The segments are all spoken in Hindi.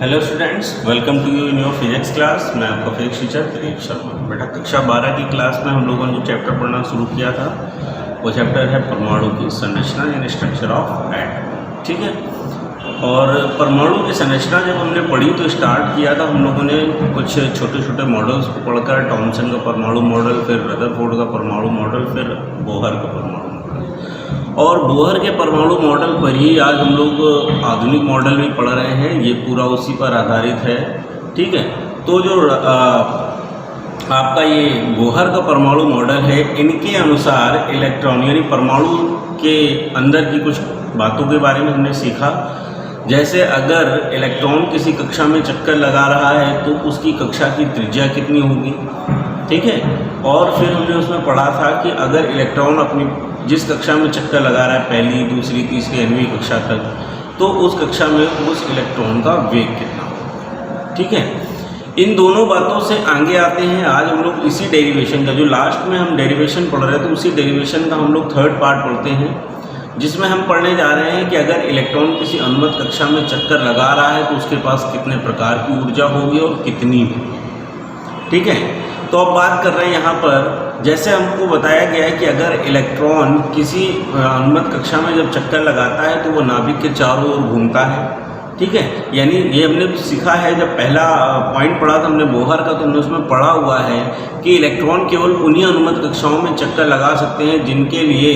Hello students, welcome to you in your physics class. मैं आपका फिजिक्स टीचर प्रदीप शर्मा। बेटा कक्षा 12 की क्लास में हम लोगों ने जो चैप्टर पढ़ना शुरू किया था वो चैप्टर है परमाणु की संरचना यानी स्ट्रक्चर ऑफ एटम। ठीक है, और परमाणु की संरचना जब हमने पढ़ी तो स्टार्ट किया था हम लोगों ने कुछ छोटे छोटे मॉडल्स को पढ़कर, टॉमसन का परमाणु मॉडल, फिर रदरफोर्ड का परमाणु मॉडल, फिर बोहर का परमाणु मॉडल। और बोहर के परमाणु मॉडल पर ही आज हम लोग आधुनिक मॉडल भी पढ़ रहे हैं। ये पूरा उसी पर आधारित है। ठीक है, तो जो आपका ये बोहर का परमाणु मॉडल है, इनके अनुसार इलेक्ट्रॉन यानी परमाणु के अंदर की कुछ बातों के बारे में हमने सीखा। जैसे अगर इलेक्ट्रॉन किसी कक्षा में चक्कर लगा रहा है तो उसकी कक्षा की त्रिज्या कितनी होगी। ठीक है, और फिर हमने उसमें पढ़ा था कि अगर इलेक्ट्रॉन अपनी जिस कक्षा में चक्कर लगा रहा है, पहली, दूसरी, तीसरी, 8वीं कक्षा तक, तो उस कक्षा में उस इलेक्ट्रॉन का वेग कितना होगा। ठीक है, इन दोनों बातों से आगे आते हैं। आज हम लोग इसी डेरिवेशन का, जो लास्ट में हम डेरिवेशन पढ़ रहे थे, उसी डेरिवेशन का हम लोग थर्ड पार्ट पढ़ते हैं, जिसमें हम पढ़ने जा रहे हैं कि अगर इलेक्ट्रॉन किसी अनुमत कक्षा में चक्कर लगा रहा है तो उसके पास कितने प्रकार की ऊर्जा होगी और कितनी होगी। ठीक है, तो अब बात कर रहे हैं यहाँ पर, जैसे हमको बताया गया है कि अगर इलेक्ट्रॉन किसी अनुमत कक्षा में जब चक्कर लगाता है तो वो नाभिक के चारों ओर घूमता है। ठीक है, यानी ये हमने सीखा है। जब पहला पॉइंट पढ़ा था हमने बोहर का, तो हमने उसमें पढ़ा हुआ है कि इलेक्ट्रॉन केवल उन्हीं अनुमत कक्षाओं में चक्कर लगा सकते हैं जिनके लिए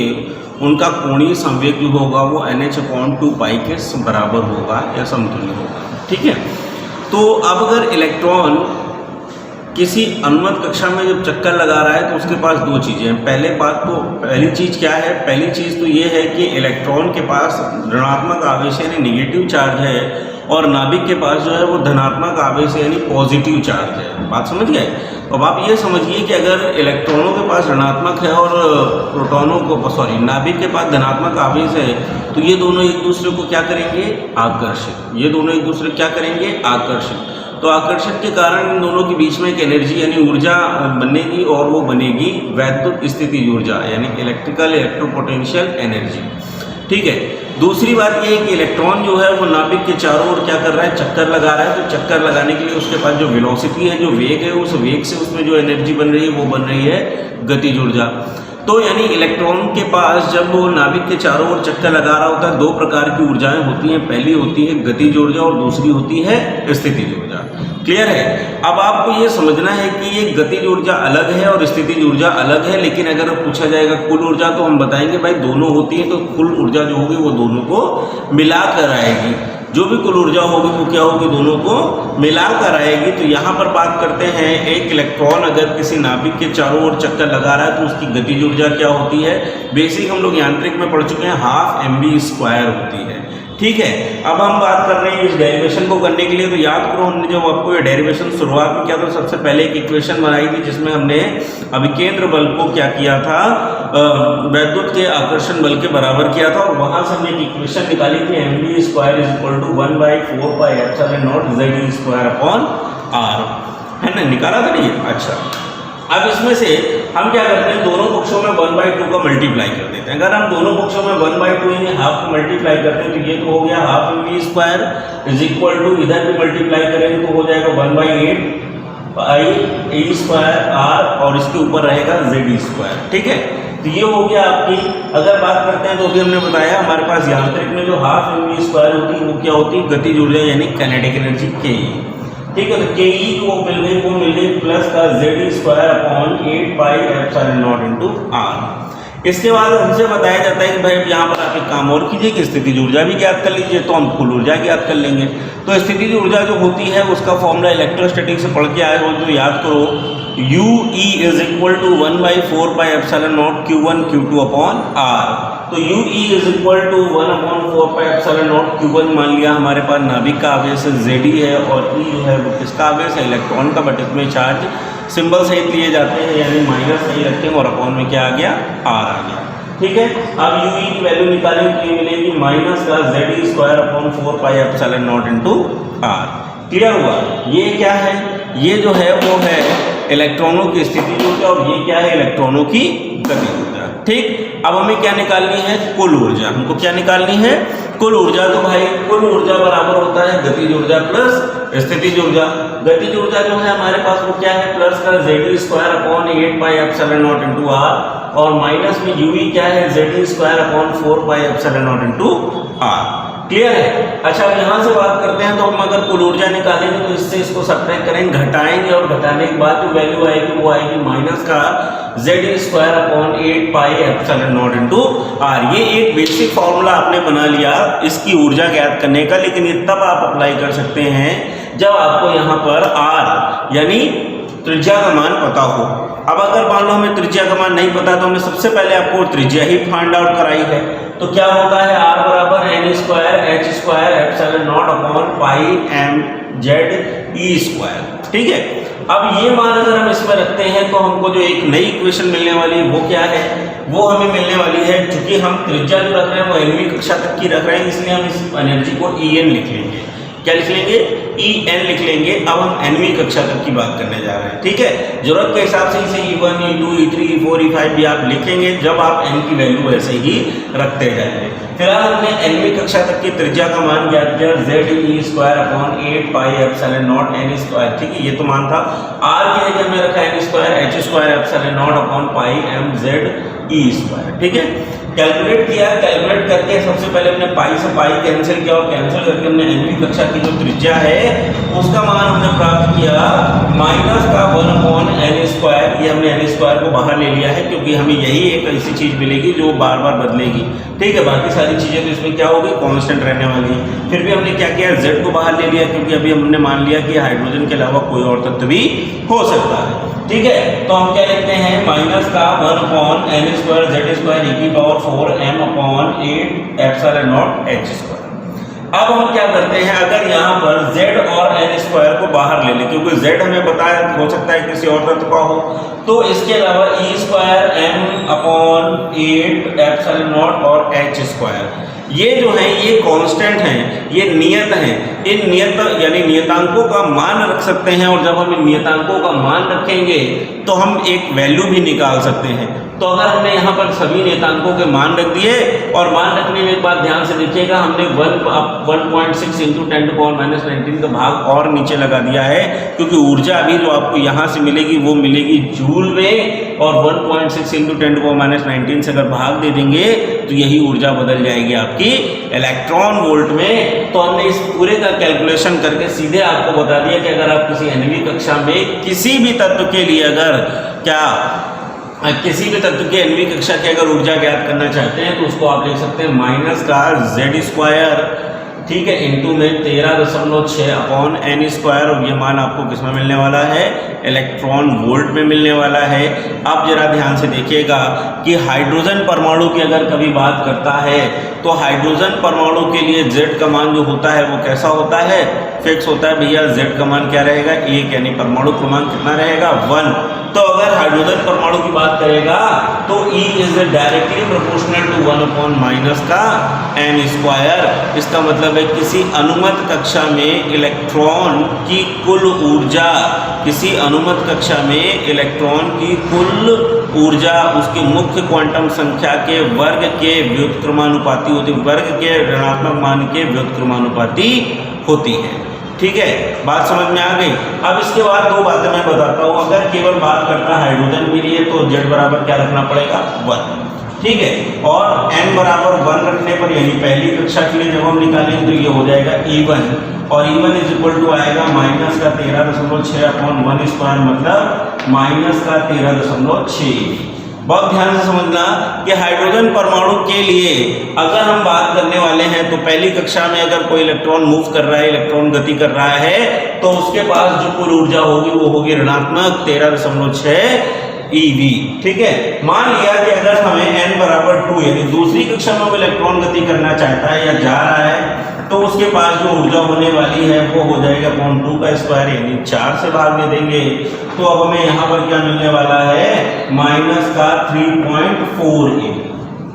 उनका कोणीय संवेग जो होगा वो NH/2π के बराबर होगा या समतुल्य होगा। ठीक है, तो अब अगर इलेक्ट्रॉन किसी अनुमत कक्षा में जब चक्कर लगा रहा है तो उसके पास दो चीज़ें हैं। पहली चीज़ क्या है? पहली चीज़ तो ये है कि इलेक्ट्रॉन के पास ऋणात्मक आवेश यानी निगेटिव चार्ज है, और नाभिक के पास जो है वो धनात्मक आवेश यानी पॉजिटिव चार्ज है। बात समझ गए? अब आप ये समझिए कि अगर इलेक्ट्रॉनों के पास ऋणात्मक है और प्रोटॉनों को नाभिक के पास धनात्मक आवेश है, तो ये दोनों एक दूसरे को क्या करेंगे? आकर्षित। ये दोनों एक दूसरे क्या करेंगे? आकर्षित। तो आकर्षण के कारण इन दोनों के बीच में एक एनर्जी यानी ऊर्जा बनेगी, और वो बनेगी वैद्युत स्थितिज ऊर्जा यानी इलेक्ट्रिकल इलेक्ट्रोपोटेंशियल एनर्जी। ठीक है, दूसरी बात ये है कि इलेक्ट्रॉन जो है वो नाभिक के चारों ओर क्या कर रहा है? चक्कर लगा रहा है। तो चक्कर लगाने के लिए उसके पास जो वेलोसिटी है, जो वेग है, उस वेग से उसमें जो एनर्जी बन रही है वो बन रही है गतिज ऊर्जा। तो यानी इलेक्ट्रॉन के पास जब वो नाभिक के चारों ओर चक्कर लगा रहा होता है, दो प्रकार की ऊर्जाएं होती हैं। पहली होती है गतिज ऊर्जा और दूसरी होती है स्थितिज ऊर्जा। क्लियर है? अब आपको ये समझना है कि ये गतिज ऊर्जा अलग है और स्थितिज ऊर्जा अलग है, लेकिन अगर पूछा जाएगा कुल ऊर्जा तो हम बताएंगे भाई दोनों होती है, तो कुल ऊर्जा जो होगी वो दोनों को मिलाकर आएगी। जो भी कुल ऊर्जा होगी वो क्या होगी? दोनों को मिलाकर आएगी। तो यहाँ पर बात करते हैं, एक इलेक्ट्रॉन अगर किसी नाभिक के चारों ओर चक्कर लगा रहा है तो उसकी गतिज ऊर्जा क्या होती है? बेसिक हम लोग यांत्रिक में पढ़ चुके हैं, 12mv² होती है। ठीक है, अब हम बात कर रहे हैं इस डेरिवेशन को करने के लिए। तो याद करो, हमने जब आपको ये डेरिवेशन शुरुआत में किया तो सबसे पहले एक इक्वेशन बनाई थी जिसमें हमने अभिकेंद्र बल को क्या किया था? वैद्युत के आकर्षण बल के बराबर किया था, और वहां से हमने एक इक्वेशन निकाली थी mv² = 1/4πε0 Ze²/r। है ना, निकाला था नहीं? अच्छा, अब इसमें से हम क्या करते हैं? दोनों पक्षों में 1/2 का मल्टीप्लाई कर देते हैं। अगर हम दोनों पक्षों में 1/2 यानी हाफ को मल्टीप्लाई करते हैं तो ये तो हो गया 12mv² इधर भी मल्टीप्लाई करेंगे तो हो जाएगा 1/8πe²r, और इसके ऊपर रहेगा Ze²। ठीक है, तो ये हो गया आपकी। अगर बात करते हैं तो अभी हमने बताया हमारे पास यांत्रिक में जो 12mv² होती है वो क्या होती है? गतिज ऊर्जा यानी काइनेटिक एनर्जी Ke। ठीक है, तो Ke वो मिल गई प्लस का Ze²/8πε0 इसके बाद हमसे बताया जाता है कि भाई यहाँ पर आप एक काम और कीजिए कि स्थितिज ऊर्जा भी ज्ञात कर लीजिए। तो हम कुल ऊर्जा ज्ञात कर लेंगे। तो स्थितिज ऊर्जा जो होती है उसका फॉर्मूला इलेक्ट्रोस्टैटिक से पढ़ के आए हो तो याद करो, UE = 1/4πε0 Q1 Q2/r। तो UE = 1/4πε0 Q1 मान लिया हमारे पास नाभिक का आवेश Ze है, और E जो है वो किसका आवेश है? इलेक्ट्रॉन का, बट इसमें चार्ज सिंबल सहित लिए जाते हैं यानी माइनस सही रखेंगे, और अपॉन में क्या आ गया? R आ गया। ठीक है, अब UE की वैल्यू निकालेंगे तो ये मिलेगी माइनस का Ze²/4πε0 R। क्लियर हुआ? ये क्या है? ये जो है वो है इलेक्ट्रॉनों की स्थितिज ऊर्जा, और ये क्या है? इलेक्ट्रॉनों की गतिज ऊर्जा। ठीक, अब हमें क्या निकालनी है? कुल ऊर्जा। हमको क्या निकालनी है? कुल ऊर्जा, तो भाई कुल ऊर्जा बराबर होता है गतिज ऊर्जा प्लस स्थितिज ऊर्जा। गतिज ऊर्जा जो है हमारे पास वो क्या है, प्लस का Ze²/8πε0 इंटू आर, और माइनस में यूवी क्या है, Ze²/4πε0 इंटू आर। क्लियर है? अच्छा, अब यहाँ से बात करते हैं तो हम अगर कुल ऊर्जा निकालेंगे तो इससे इसको सब्ट्रैक्ट करेंगे, घटाएंगे, और घटाने के बाद जो वैल्यू आएगी वो आएगी माइनस का Ze²/8πε0 इंटू आर। ये एक बेसिक फॉर्मूला आपने बना लिया इसकी ऊर्जा ज्ञात करने का, लेकिन ये तब आप अप्लाई कर सकते हैं जब आपको यहाँ पर आर यानी त्रिज्या का मान पता हो। अब अगर मान लो हमें त्रिज्या का मान नहीं पता तो हमने सबसे पहले आपको त्रिज्या ही फाइंड आउट कराई है, तो क्या होता है, r बराबर n²h²ε0/πmze²। ठीक है, अब ये मान अगर हम इसमें रखते हैं तो हमको जो एक नई इक्वेशन मिलने वाली है वो क्या है, वो हमें मिलने वाली है, चूंकि हम त्रिज्या जो रख रहे हैं वो nवीं कक्षा तक की रख रहे हैं, इसलिए हम इस एनर्जी को En लिख लेंगे। क्या लिख लेंगे, En लिख लेंगे। अब हम nवीं कक्षा तक की बात करने जा रहे हैं। ठीक है, जरूरत के हिसाब से इसे E1, E2, E3, E4, E5 भी आप लिखेंगे जब आप n की वैल्यू ऐसे ही रखते जाएंगे। फिलहाल हमने nवीं कक्षा तक की त्रिज्या का मान ज्ञात किया, Ze²/8πε0n²। ठीक है, ये तो मान था। r की जगह हमने रखा n²h²ε0/πmze²। ठीक है, कैलकुलेट किया, कैलकुलेट करके सबसे पहले हमने पाई से पाई कैंसिल किया, और कैंसिल करके हमने nवीं कक्षा की जो त्रिज्या है उसका मान हमने प्राप्त किया माइनस का 1/n²। ये हमने n² को बाहर ले लिया है क्योंकि हमें यही एक ऐसी चीज मिलेगी जो बार बार बदलेगी। ठीक है, बाकी सारी चीजें तो इसमें क्या होगी, कांस्टेंट रहने वाली। फिर भी हमने क्या किया, z को बाहर ले लिया क्योंकि अभी हमने मान लिया कि हाइड्रोजन के अलावा कोई और तत्व भी हो सकता है। ठीक है, तो हम क्या लिखते हैं, माइनस का 1/n²z²e⁴m/8ε0h²। अब हम क्या करते हैं, अगर यहाँ पर z और n² को बाहर ले लें, क्योंकि z हमें बताया हो सकता है किसी और तत्व का हो, तो इसके अलावा e²m/8ε0 और h², ये जो है ये कांस्टेंट हैं, ये नियत हैं। इन नियत यानी नियतांकों का मान रख सकते हैं, और जब हम इन नियतांकों का मान रखेंगे तो हम एक वैल्यू भी निकाल सकते हैं। तो अगर हमने यहाँ पर सभी नियतांकों के मान रख दिए, और मान रखने में एक बात ध्यान से देखिएगा, हमने 1.6 × 10⁻⁻19 का भाग और नीचे लगा दिया है, क्योंकि ऊर्जा अभी जो आपको यहाँ से मिलेगी वो मिलेगी जूल में, और 1.6 × 10⁻19 से अगर भाग दे देंगे तो यही ऊर्जा बदल जाएगी आपकी इलेक्ट्रॉन वोल्ट में। तो हमने इस पूरे का कैलकुलेशन करके सीधे आपको बता दिया कि अगर आप किसी nवीं कक्षा में किसी भी तत्व के लिए अगर किसी भी तत्व की nवीं कक्षा की अगर ऊर्जा ज्ञात करना चाहते हैं तो उसको आप लिख सकते हैं माइनस का z², ठीक है, इंटू में 13.6/n², और ये मान आपको किसमें मिलने वाला है, इलेक्ट्रॉन वोल्ट में मिलने वाला है। अब जरा ध्यान से देखिएगा कि हाइड्रोजन परमाणु की अगर कभी बात करता है तो हाइड्रोजन परमाणु के लिए z का मान जो होता है वो कैसा होता है, फिक्स होता है भैया। z का मान क्या रहेगा, 1, यानी परमाणु क्रमांक कितना रहेगा, 1। तो अगर हाइड्रोजन परमाणु की बात करेगा तो E is directly proportional to 1/-n²। इसका मतलब है किसी अनुमत कक्षा में इलेक्ट्रॉन की कुल ऊर्जा, किसी अनुमत कक्षा में इलेक्ट्रॉन की कुल ऊर्जा उसके मुख्य क्वांटम संख्या के वर्ग के व्युत्क्रमानुपाती होती है, वर्ग के ऋणात्मक मान के व्युत्क्रमानुपाती होती है। ठीक है, बात समझ में आ गई। अब इसके बाद दो बातें मैं बताता हूँ। अगर केवल बात करता है हाइड्रोजन के लिए तो z बराबर क्या रखना पड़ेगा, 1। ठीक है, और n बराबर 1 रखने पर यानी पहली कक्षा के लिए जब हम निकालेंगे तो ये हो जाएगा E1, और E1 इज इक्वल टू आएगा माइनस का 13.6/1², मतलब माइनस का 13.6। बहुत ध्यान से समझना कि हाइड्रोजन परमाणु के लिए अगर हम बात करने वाले हैं तो पहली कक्षा में अगर कोई इलेक्ट्रॉन मूव कर रहा है, इलेक्ट्रॉन गति कर रहा है, तो उसके पास जो कुल ऊर्जा होगी वो होगी ऋणात्मक 13.6 eV। ठीक है, मान लिया कि अगर हमें n बराबर 2 यानी दूसरी कक्षा में वो इलेक्ट्रॉन गति करना चाहता है या जा रहा है, तो उसके पास जो ऊर्जा होने वाली है वो हो जाएगा 2 यानी 4 से भाग दे देंगे। तो अब हमें यहाँ पर क्या मिलने वाला है, माइनस का 3.4 eV।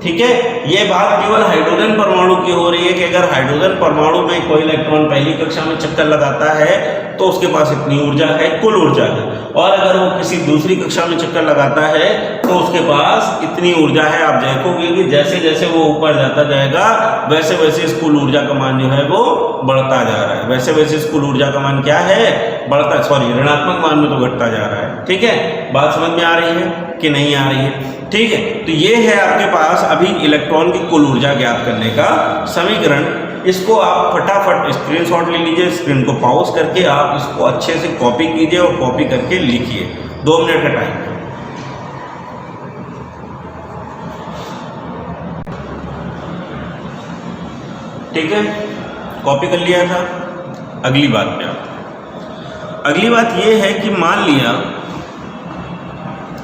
ठीक है, ये बात केवल हाइड्रोजन परमाणु की हो रही है कि अगर हाइड्रोजन परमाणु में कोई इलेक्ट्रॉन पहली कक्षा में चक्कर लगाता है तो उसके पास इतनी ऊर्जा है, कुल ऊर्जा है। और अगर वो किसी दूसरी कक्षा में चक्कर लगाता है तो उसके पास इतनी ऊर्जा है। आप देखोगे कि जैसे जैसे वो ऊपर जाता जाएगा वैसे वैसे इस कुल ऊर्जा का मान जो है वो बढ़ता जा रहा है। वैसे वैसे इस कुल ऊर्जा का मान क्या है, बढ़ता, सॉरी ऋणात्मक मान में तो घटता जा रहा है। ठीक है, बात समझ में आ रही है कि नहीं आ रही है? ठीक है, तो ये है आपके पास अभी इलेक्ट्रॉन की कुल ऊर्जा ज्ञात करने का समीकरण। इसको आप फटाफट स्क्रीनशॉट ले लीजिए, स्क्रीन को पॉज करके आप इसको अच्छे से कॉपी कीजिए और कॉपी करके लिखिए। 2 मिनट का टाइम। ठीक है, कॉपी कर लिया था। अगली बात पे आप, अगली बात ये है कि मान लिया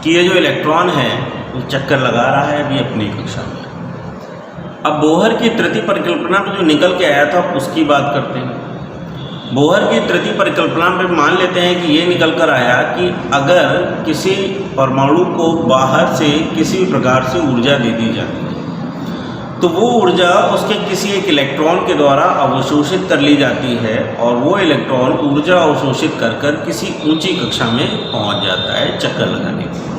कि ये जो इलेक्ट्रॉन है वो चक्कर लगा रहा है अभी अपनी कक्षा में। अब बोहर की तृतीय परिकल्पना पे जो निकल के आया था उसकी बात करते हैं। बोहर की तृतीय परिकल्पना पे मान लेते हैं कि ये निकल कर आया कि अगर किसी परमाणु को बाहर से किसी भी प्रकार से ऊर्जा दे दी जाती है तो वो ऊर्जा उसके किसी एक इलेक्ट्रॉन के द्वारा अवशोषित कर ली जाती है और वो इलेक्ट्रॉन ऊर्जा अवशोषित कर कर किसी ऊंची कक्षा में पहुंच जाता है चक्कर लगाने के लिए,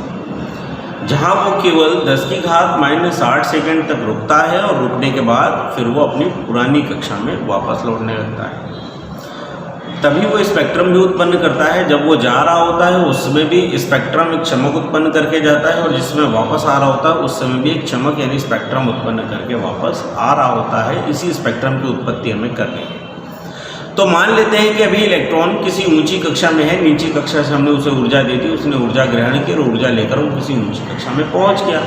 जहां वो केवल 10⁻⁻⁸ सेकंड तक रुकता है और रुकने के बाद फिर वो अपनी पुरानी कक्षा में वापस लौटने लगता है। तभी वो स्पेक्ट्रम भी उत्पन्न करता है। जब वो जा रहा होता है उस समय भी स्पेक्ट्रम एक चमक उत्पन्न करके जाता है और जिसमें वापस आ रहा होता है उस समय भी एक चमक यानी स्पेक्ट्रम उत्पन्न करके वापस आ रहा होता है। इसी स्पेक्ट्रम की उत्पत्ति हमें करनी है। तो मान लेते हैं कि अभी इलेक्ट्रॉन किसी ऊंची कक्षा में है, नीची कक्षा से हमने उसे ऊर्जा दे दी, उसने ऊर्जा ग्रहण की और ऊर्जा लेकर वो किसी ऊंची कक्षा में पहुंच गया।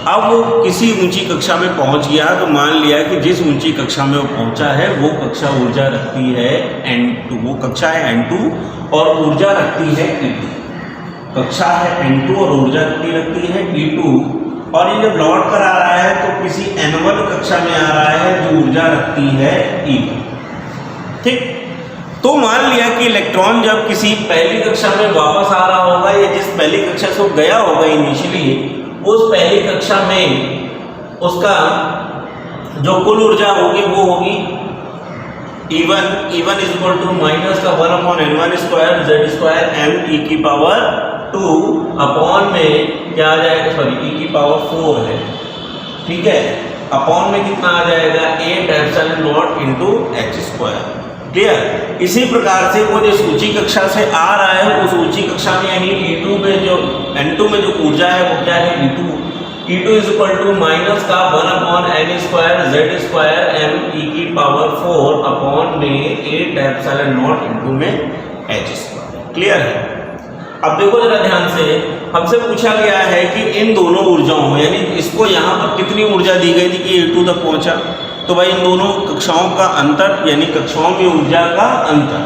अब वो किसी ऊंची कक्षा में पहुंच गया तो मान लिया कि जिस ऊंची कक्षा में वो पहुंचा है वो कक्षा ऊर्जा रखती है N2, वो कक्षा है N2 और ऊर्जा रखती है E2। कक्षा है N2 और ऊर्जा कितनी रखती है E2। और ये जब लौट कर आ रहा है तो किसी N1 कक्षा में आ रहा है जो ऊर्जा रखती है E1। ठीक, तो मान लिया कि इलेक्ट्रॉन जब किसी पहली कक्षा में वापस आ रहा होगा या जिस पहली कक्षा से वो गया होगा इनिशियली, उस पहली कक्षा में उसका जो कुल ऊर्जा होगी वो होगी E1 is equal to minus का 1/n1² z² m e की पावर 2 अपॉन में क्या आ जाएगा, सॉरी e की पावर 4 है। ठीक है, अपॉन में कितना आ जाएगा 8ε0 इंटू h²। क्लियर। इसी प्रकार से वो जिस ऊंची कक्षा से आ रहा है उस ऊंची कक्षा में यानी E2 में जो N2 में जो ऊर्जा है वो क्या है E2 is equal to minus का 1/n² z² m e की पावर 4 अपॉन में 8ε0 इंटू में h²। क्लियर है। अब देखो जरा ध्यान से, हमसे पूछा गया है कि इन दोनों ऊर्जाओं यानी इसको यहाँ पर कितनी ऊर्जा दी गई थी कि E2 तक पहुँचा, तो भाई इन दोनों कक्षाओं का अंतर यानी कक्षाओं में ऊर्जा का अंतर।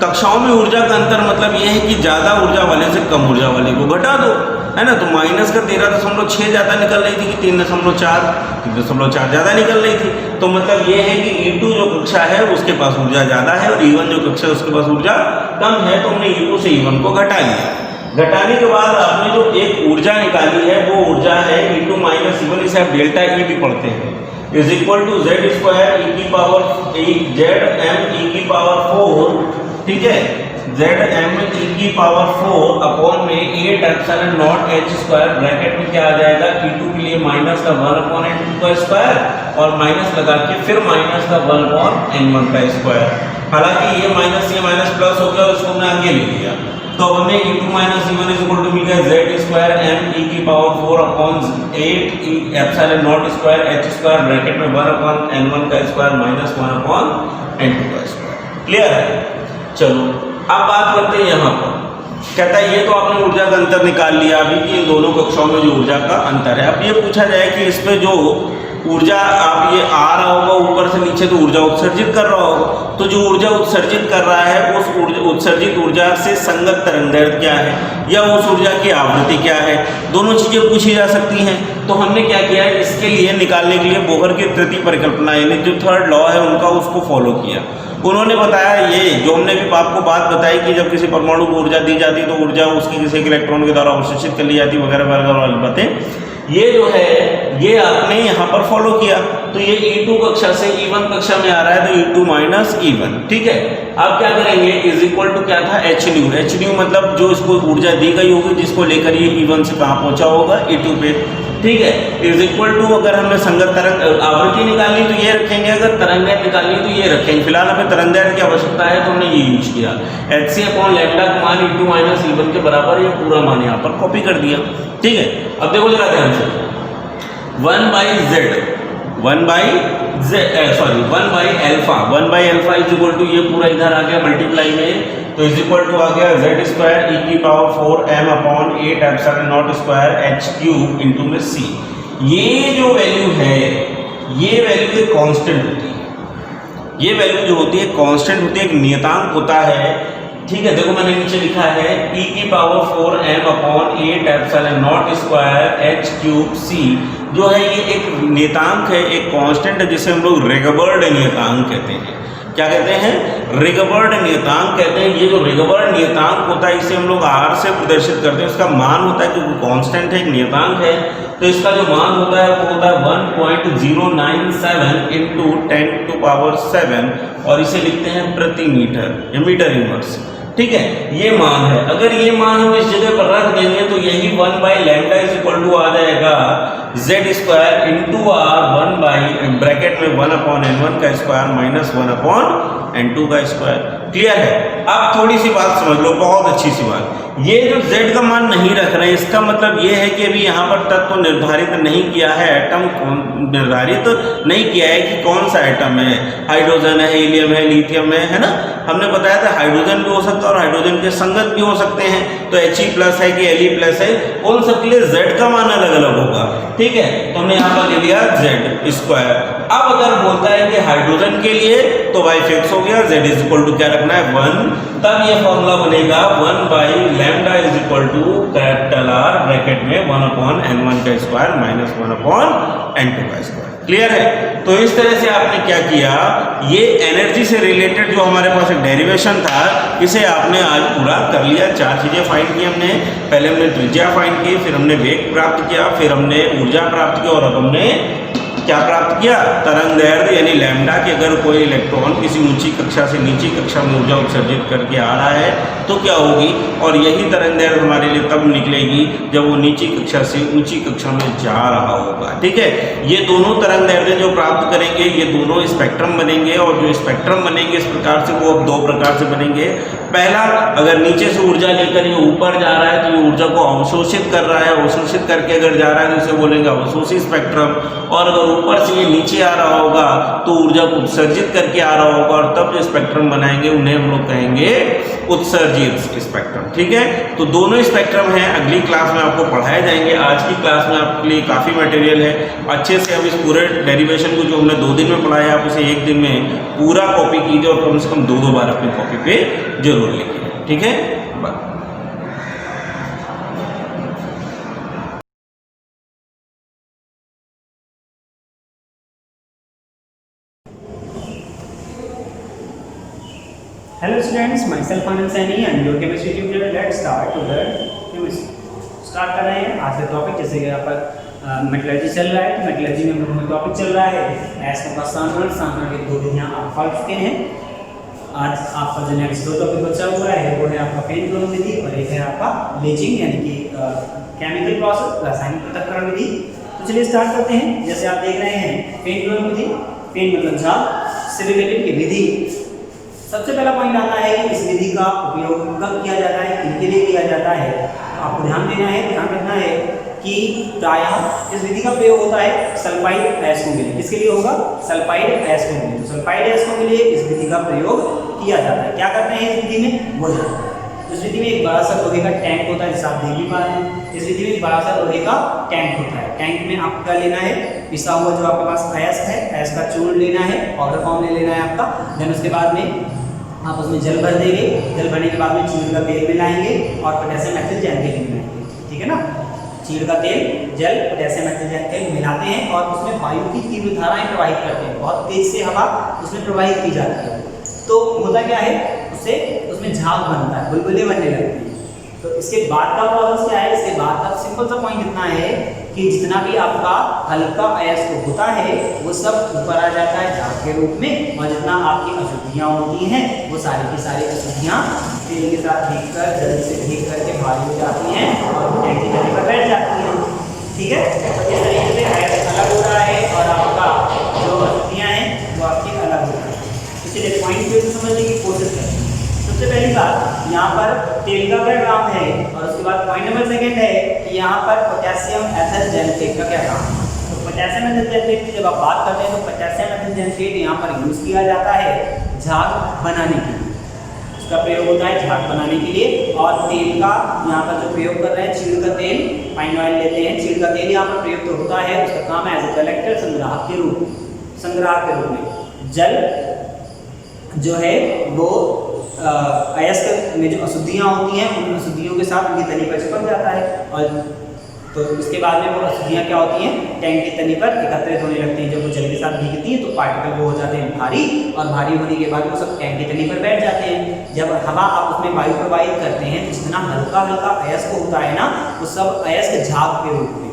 कक्षाओं में ऊर्जा का अंतर मतलब ये है कि ज़्यादा ऊर्जा वाले से कम ऊर्जा वाले को घटा दो, है ना। तो माइनस का 13.6 ज़्यादा निकल रही थी कि 3.4 ज़्यादा निकल रही थी। तो मतलब ये है कि E2 जो कक्षा है उसके पास ऊर्जा ज़्यादा है और E1 जो कक्षा है उसके पास ऊर्जा कम है। तो हमने E2 से E1 को घटा लिया। घटाने के बाद आपने जो एक ऊर्जा निकाली है वो ऊर्जा है E2 माइनस E1, इसे आप डेल्टा E भी पढ़ते हैं, is equal to z² e की पावर zm e की पावर 4। ठीक है, zm e की पावर 4 अपॉन में 8ε0 h² ब्रैकेट में क्या आ जाएगा E2 के लिए माइनस का 1/n2 का स्क्वायर और माइनस लगा के फिर माइनस का 1/n1 का स्क्वायर। हालांकि ये माइनस प्लस हो गया और इसको हमने आगे ले लिया। तो हमें E2 minus E1 is equal to मिल गया z² m e की पावर 4 अपॉन 8ε0² h² ब्रैकेट में 1/n1 का स्क्वायर माइनस 1/n2 का स्क्वायर। क्लियर है। चलो अब बात करते हैं यहाँ पर। कहता है ये तो आपने ऊर्जा का अंतर निकाल लिया अभी कि इन दोनों कक्षाओं में जो ऊर्जा का अंतर है। अब ये पूछा जाए कि इसमें जो ऊर्जा आप ये आ रहा होगा ऊपर से नीचे तो ऊर्जा उत्सर्जित कर रहा होगा, तो जो ऊर्जा उत्सर्जित कर रहा है उस उत्सर्जित ऊर्जा से संगत तरंगदैर्घ्य क्या है या उस ऊर्जा की आवृत्ति क्या है, दोनों चीज़ें पूछी जा सकती हैं। तो हमने क्या किया है, इसके लिए निकालने के लिए बोहर की तृतीय परिकल्पना यानी जो थर्ड लॉ है उनका उसको फॉलो किया। उन्होंने बताया ये जो हमने भी आपको बात बताई कि जब किसी परमाणु को ऊर्जा दी जाती तो ऊर्जा उसकी किसी एक इलेक्ट्रॉन के द्वारा अवशोषित कर ली जाती वगैरह वगैरह वाली बातें, ये जो है ये आपने यहाँ पर फॉलो किया। तो ये E2 कक्षा से E1 कक्षा में आ रहा है, तो E2 माइनस E1, ठीक है। अब क्या करेंगे, इज इक्वल टू क्या था, एच न्यू मतलब जो इसको ऊर्जा दी गई होगी जिसको लेकर ये E1 से कहाँ पहुंचा होगा, E2 पे, ठीक है। इज इक्वल टू अगर हमने संगत तरंग आवृत्ति निकालनी तो ये रखेंगे, अगर तरंग दैर्ध्य निकालनी तो ये रखेंगे। फिलहाल हमें तरंग दैर्ध्य की आवश्यकता है तो हमने ये यूज किया, hc अपॉन लैम्डा का मान E2 माइनस E1 के बराबर, ये पूरा मान यहाँ पर कॉपी कर दिया, ठीक है। अब देखो जरा ध्यान से, 1 by alpha is equal to ये पूरा इधर आ गया मल्टीप्लाई में, तो इज इक्वल टू आ गया z स्क्वायर e की power 4m upon 8 epsilon not square h cube into में c। ये जो वैल्यू है, ये वैल्यू एक कांस्टेंट होती है, ये वैल्यू जो होती है कांस्टेंट होती है, एक नियतांक होता है, ठीक है। देखो मैंने नीचे लिखा है e की power 4m upon 8 epsilon not square h cube c, जो है ये एक नियतांक है, एक कांस्टेंट है, जिसे हम लोग रेगबर्ड नियतांक कहते हैं। क्या कहते हैं, रेगबर्ड नियतांक कहते हैं। ये जो रेगबर्ड नियतांक होता है इसे हम लोग r से प्रदर्शित करते हैं, उसका मान होता है क्योंकि कांस्टेंट है, एक नियतांक है, तो इसका जो मान होता है वो होता है 1.097 इंटू 10 टू पावर 7, और इसे लिखते हैं प्रति मीटर या मीटर इनवर्स, ठीक है। ये मान है, अगर ये मान हम इस जगह पर रख देंगे तो यही 1 by lambda is equal to आ जाएगा z square into R 1 by bracket में 1 अपॉन n1 का स्क्वायर माइनस 1 अपॉन n2 का स्क्वायर। क्लियर है। अब थोड़ी सी बात समझ लो, बहुत अच्छी सी बात, ये जो z का मान नहीं रख रहे हैं इसका मतलब ये है कि अभी यहाँ पर तत्व निर्धारित नहीं किया है, एटम निर्धारित नहीं किया है कि कौन सा एटम है, हाइड्रोजन है, हीलियम है, लिथियम है ना। हमने बताया था हाइड्रोजन भी हो सकता है और हाइड्रोजन के संगत भी हो सकते हैं, तो He प्लस है कि Li प्लस है, उन सबके लिए z का मान अलग अलग होगा, ठीक है। तो हमने यहाँ पर ले लिया z स्क्वायर। अब अगर बोलता है कि हाइड्रोजन के लिए तो y फिक्स हो गया, z इज इक्वल टू क्या रखना है 1, तब ये फॉर्मूला बनेगा 1 by lambda is equal to capital R bracket में 1 अपॉन n1 का स्क्वायर माइनस 1 अपॉन n2 का स्क्वायर। क्लियर है। तो इस तरह से आपने क्या किया, ये एनर्जी से रिलेटेड जो हमारे पास एक डेरिवेशन था इसे आपने आज पूरा कर लिया। 4 चीजें फाइंड की हमने, पहले हमने त्रिज्या फाइंड की, फिर हमने वेग प्राप्त किया, फिर हमने ऊर्जा प्राप्त की, और अब हमने क्या प्राप्त किया, तरंग दैर्ध्य यानी लैम्डा कि अगर कोई इलेक्ट्रॉन किसी ऊंची कक्षा से नीची कक्षा में ऊर्जा उत्सर्जित करके आ रहा है तो क्या होगी, और यही तरंग दैर्ध्य हमारे लिए तब निकलेगी जब वो नीची कक्षा से ऊंची कक्षा में जा रहा होगा, ठीक है। ये दोनों तरंग दैर्ध्य जो प्राप्त करेंगे ये दोनों स्पेक्ट्रम बनेंगे, और जो स्पेक्ट्रम बनेंगे इस प्रकार से वो अब 2 प्रकार से बनेंगे। पहला, अगर नीचे से ऊर्जा लेकर ये ऊपर जा रहा है तो ये ऊर्जा को अवशोषित कर रहा है, अवशोषित करके अगर जा रहा है तो इसे बोलेंगे अवशोषी स्पेक्ट्रम, और अगर ऊपर से ये नीचे आ रहा होगा तो ऊर्जा को उत्सर्जित करके आ रहा होगा, और तब जो स्पेक्ट्रम बनाएंगे उन्हें हम लोग कहेंगे उत्सर्जित स्पेक्ट्रम, ठीक है। तो दोनों स्पेक्ट्रम हैं, अगली क्लास में आपको पढ़ाए जाएंगे। आज की क्लास में आपके लिए काफ़ी मटेरियल है, अच्छे से अब इस पूरे डेरिवेशन को जो हमने 2 दिन में पढ़ाया आप उसे 1 दिन में पूरा कॉपी कीजिए, और कम से कम 2 बार अपनी कॉपी पे जरूर लिखिए, ठीक है। Bye. Hello students, myself Anand Saini and your chemistry tutor. Let's start to the chemistry. Start कर रहे हैं आज का टॉपिक। जैसे कि यहाँ पर मेटलर्जी चल रहा है, तो मेटलर्जी में हम लोगों का टॉपिक चल रहा है ऐसा सांद्रण के 2 विधियाँ आप पढ़ चुके हैं। आज आपका जो नेक्स्ट 2 टॉपिक बचा हुआ है वो है आपका पेन क्लोन विधि, और एक है आपका लेचिंग यानी कि केमिकल प्रोसेस, रासायनिक पृथक्करण विधि। तो चलिए स्टार्ट करते हैं। जैसे आप देख रहे हैं पेन क्लोन विधि, पेन मतलब झाग से रिलेटेड की विधि। सबसे पहला पॉइंट आता है कि इस विधि का उपयोग कब किया जाता है, किनके लिए किया जाता है। आपको ध्यान देना है, ध्यान रखना है कि प्रायः इस विधि का प्रयोग होता है सल्फाइड अयस्कों के लिए। किसके लिए होगा, सल्फाइड अयस्कों के लिए। तो सल्फाइड अयस्कों के लिए इस विधि का प्रयोग किया जाता है। क्या करते हैं इस विधि में, वो इस विधि में एक बड़ा सा लोहे का टैंक होता है, जिसे आप देख भी पा रहे हैं। इस विधि में एक बड़ा सा लोहे का टैंक होता है। टैंक में आपको क्या लेना है, पिसा हुआ जो आपके पास अयस्क है, अयस्क का चूर्ण लेना है, पाउडर फॉर्म में लेना है आपका। देन उसके बाद में आप उसमें जल भर देंगे, जल भरने के बाद में चीड़ का तेल मिलाएंगे और पोटेशियम एथिल तेल मिलाएंगे, ठीक है ना। चीड़ का तेल, जल, पोटेशियम एथिल तेल मिलाते हैं और उसमें वायु की तीव्र धाराएं प्रवाहित करते हैं। बहुत तेज से हवा उसमें प्रवाहित की जाती है, तो होता क्या है, उससे उसमें झाग बनता है, बुलबुले बनने लगते हैं। तो इसके बाद का प्रोसेस क्या है, इसके बाद का सिंपल सा पॉइंट इतना है कि जितना भी आपका हल्का अयस्क होता है वो सब ऊपर आ जाता है झाग के रूप में, और जितना आपकी अशुद्धियाँ होती हैं वो सारी की सारी अशुद्धियाँ तेल के साथ भीग कर, जल से भीग करके भारी हो जाती हैं और वो टैंक की जगह पर बैठ जाती हैं। ठीक है, तो इस तरीके से अयस्क अलग हो रहा है और आपका जो अशुद्धियाँ हैं वो आपकी अलग हो रही है। इसलिए पॉइंट को समझने की कोशिश करें। सबसे पहली बात, यहाँ पर तेल का क्या काम है, और उसके बाद पॉइंट नंबर सेकंड है कि यहाँ पर पोटेशियम एथर जेनसेट का क्या काम है। तो पोटेशियम एथर जेनसेट की जब आप बात करते हैं तो पोटेशियम एथर जेनसेट यहाँ पर यूज़ किया जाता है झाग बनाने के लिए, उसका प्रयोग होता है झाग बनाने के लिए। और तेल का यहाँ पर जो प्रयोग कर रहे हैं, चीड़ का तेल, पाइन ऑयल लेते हैं, चीड़ का तेल यहाँ पर प्रयोग तो होता है, उसका काम है एज ए कलेक्टर, संग्राहक के रूप में जल जो है वो अयस्क में जो अशुद्धियाँ होती हैं उन अशुद्धियों के साथ उनकी तनी पर चिपक जाता है, और तो इसके बाद में वो अशुद्धियाँ क्या होती हैं, टैंक की तनी पर एकत्रित होने लगती हैं। जब वो जल के साथ भीगती हैं तो पार्टिकल वो हो जाते हैं भारी, और भारी होने के बाद वो सब टैंक की तनी पर बैठ जाते हैं। जब हवा आप उसमें वायु प्रवाहित करते हैं तो जितना हल्का हल्का अयस्क होता है ना, वो सब अयस्क झाग के रूप में,